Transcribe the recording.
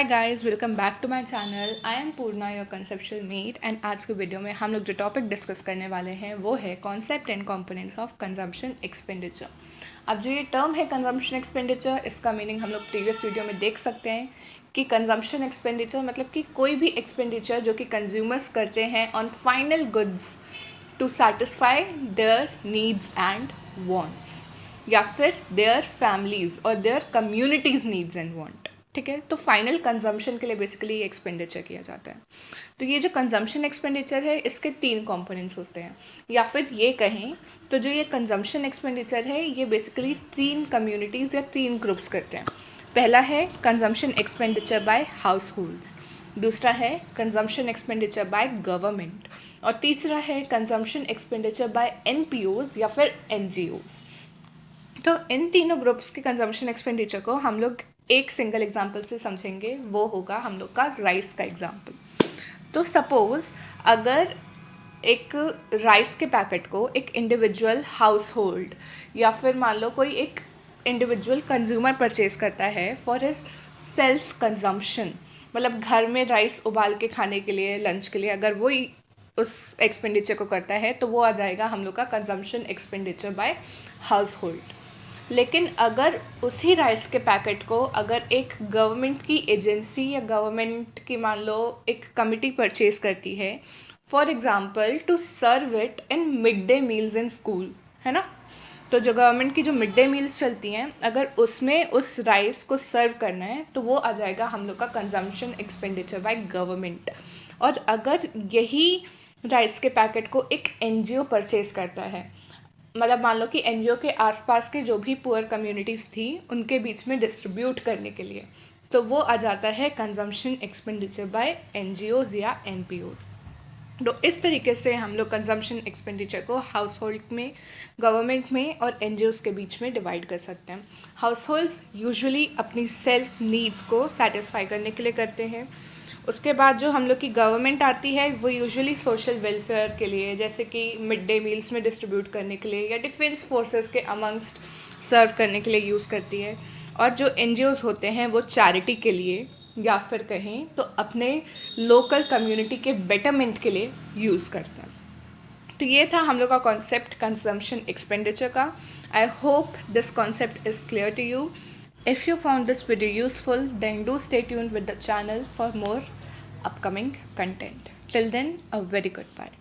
Guys, welcome back to my channel. I am Purna, your conceptual meet. And आज के video में हम लोग जो टॉपिक डिस्कस करने वाले हैं वो है concept and components of consumption expenditure. अब जो ये टर्म है कंजम्पशन एक्सपेंडिचर, इसका मीनिंग हम लोग प्रीवियस वीडियो में देख सकते हैं कि कंजम्पशन एक्सपेंडिचर मतलब कि कोई भी एक्सपेंडिचर जो कि कंज्यूमर्स करते हैं on final goods to satisfy their needs and wants, या फिर देयर फैमिलीज और their communities needs and want. ठीक है, तो फाइनल कंजम्पशन के लिए बेसिकली एक्सपेंडिचर किया जाता है। तो ये जो कंजम्पशन एक्सपेंडिचर है इसके 3 कंपोनेंट्स होते हैं, या फिर ये कहें तो जो ये कंजम्पशन एक्सपेंडिचर है ये बेसिकली 3 कम्युनिटीज़ या 3 ग्रुप्स करते हैं। पहला है consumption expenditure bye house holds, दूसरा है कंजम्पशन एक्सपेंडिचर बाय गवर्नमेंट, और तीसरा है कंजम्पशन एक्सपेंडिचर बाय NPOs या फिर NGOs। तो इन तीनों ग्रुप्स के कंजम्पशन एक्सपेंडिचर को हम लोग एक सिंगल एग्जांपल से समझेंगे, वो होगा हम लोग का राइस का एग्जांपल। तो सपोज अगर एक राइस के पैकेट को एक इंडिविजुअल हाउस होल्ड या फिर मान लो कोई एक इंडिविजुअल कंज्यूमर परचेज करता है फॉर हिज सेल्फ कंजम्पशन, मतलब घर में राइस उबाल के खाने के लिए, लंच के लिए, अगर वो उस एक्सपेंडिचर को करता है तो वो आ जाएगा हम लोग का consumption expenditure bye house hold. लेकिन अगर उसी राइस के पैकेट को अगर एक गवर्नमेंट की एजेंसी या गवर्नमेंट की मान लो एक कमिटी परचेज करती है, for example to serve it in mid day meals in school, है ना, तो जो गवर्नमेंट की जो मिड डे मील्स चलती हैं अगर उसमें उस राइस को सर्व करना है तो वो आ जाएगा हम लोग का कंजम्पशन एक्सपेंडिचर बाय गवर्नमेंट। और अगर यही राइस के पैकेट को एक NGO परचेज करता है, मतलब मान लो कि NGO के आसपास के जो भी पुअर कम्युनिटीज़ थी उनके बीच में डिस्ट्रीब्यूट करने के लिए, तो वो आ जाता है कंजम्पशन एक्सपेंडिचर बाय NGOs या NPOs। तो इस तरीके से हम लोग कंजम्पशन एक्सपेंडिचर को हाउस होल्ड में, गवर्नमेंट में और NGOs के बीच में डिवाइड कर सकते हैं। हाउस होल्ड्स यूजुअली अपनी सेल्फ नीड्स को सेटिस्फाई करने के लिए करते हैं। उसके बाद जो हम लोग की गवर्नमेंट आती है वो यूजुअली सोशल वेलफेयर के लिए, जैसे कि मिड डे मील्स में डिस्ट्रीब्यूट करने के लिए या डिफेंस फोर्सेस के अमंगस्ट सर्व करने के लिए यूज़ करती है। और जो NGOs होते हैं वो चैरिटी के लिए या फिर कहें तो अपने लोकल कम्युनिटी के बेटरमेंट के लिए यूज़ करते हैं। तो ये था हम लोग का कॉन्सेप्ट कंजम्पशन एक्सपेंडिचर का। I hope this concept is clear to you. If you found this video useful, then do stay tuned with the channel for more upcoming content. Till then, a very good bye.